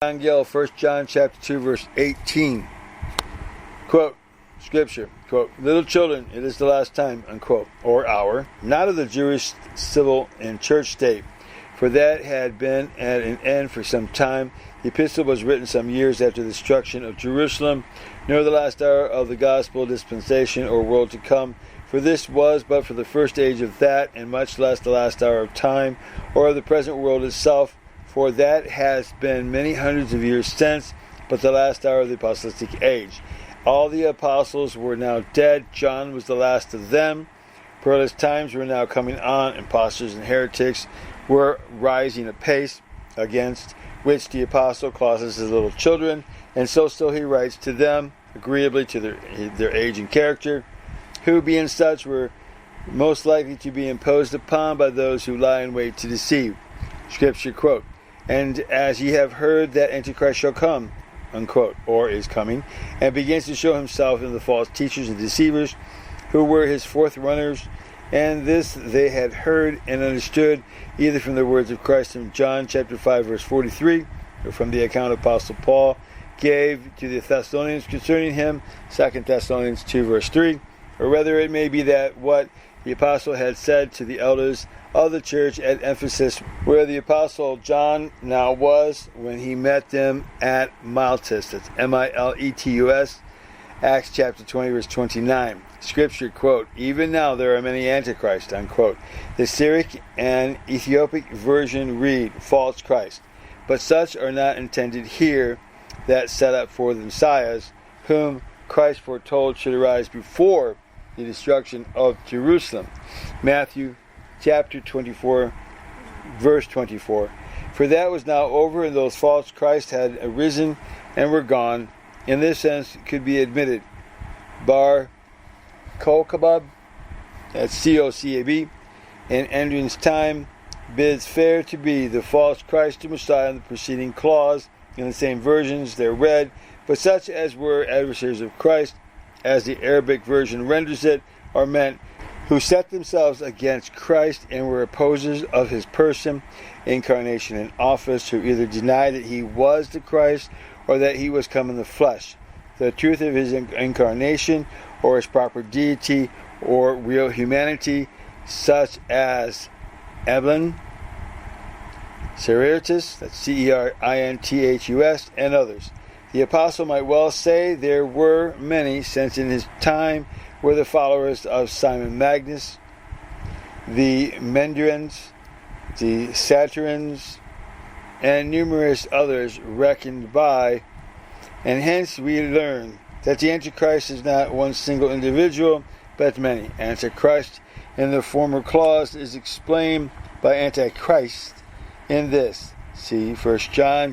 John Gill, 1 John chapter 2, verse 18. Quote, Scripture, quote, "Little children, it is the last time," unquote, or hour, not of the Jewish civil and church state, for that had been at an end for some time. The epistle was written some years after the destruction of Jerusalem, nor the last hour of the gospel dispensation or world to come. For this was but for the first age of that, and much less the last hour of time, or of the present world itself, for that has been many hundreds of years since, but the last hour of the apostolic age. All the apostles were now dead. John was the last of them. Perilous times were now coming on. Impostors and heretics were rising apace, against which the apostle causes his little children, and so still he writes to them, agreeably to their age and character, who being such were most likely to be imposed upon by those who lie in wait to deceive. Scripture, quote, "And as ye have heard that Antichrist shall come," unquote, or is coming, and begins to show himself in the false teachers and deceivers who were his forerunners, and this they had heard and understood either from the words of Christ in John chapter 5 verse 43, or from the account Apostle Paul gave to the Thessalonians concerning him, 2 Thessalonians 2 verse 3, or whether it may be that what the apostle had said to the elders of the church at Ephesus, where the apostle John now was when he met them at Miletus, that's Miletus, Acts chapter 20 verse 29. Scripture, quote, "Even now there are many antichrists," unquote. The Syriac and Ethiopic version read, "false Christ," but such are not intended here, that set up for the Messiahs, whom Christ foretold should arise before the destruction of Jerusalem. Matthew chapter 24, verse 24. For that was now over, and those false Christs had arisen and were gone. In this sense could be admitted. Bar Kokhab, that's C-O-C-A-B, in Endrin's time bids fair to be the false Christ to Messiah in the preceding clause. In the same versions they're read, but such as were adversaries of Christ, as the Arabic version renders it, are meant who set themselves against Christ and were opposers of his person, incarnation, and office, who either denied that he was the Christ or that he was come in the flesh, the truth of his incarnation, or his proper deity, or real humanity, such as Eblin, Cerinthus, that's Cerinthus, and others. The apostle might well say there were many, since in his time were the followers of Simon Magus, the Mendrians, the Saturans, and numerous others reckoned by, and hence we learn that the Antichrist is not one single individual, but many. Antichrist in the former clause is explained by Antichrist in this. See 1 John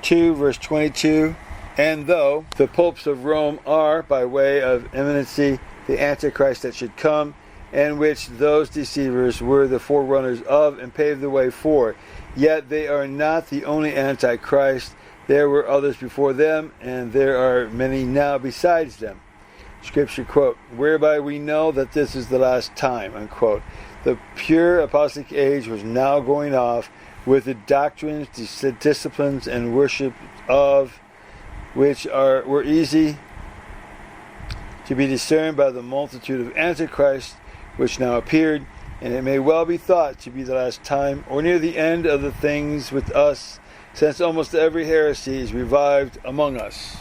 2 verse 22. And though the popes of Rome are, by way of eminency, the Antichrist that should come, and which those deceivers were the forerunners of and paved the way for, yet they are not the only Antichrist. There were others before them, and there are many now besides them. Scripture, quote, "Whereby we know that this is the last time," unquote. The pure apostolic age was now going off, with the doctrines, the disciplines, and worship of which were easy to be discerned by the multitude of antichrists which now appeared, and it may well be thought to be the last time, or near the end of the things with us, since almost every heresy is revived among us.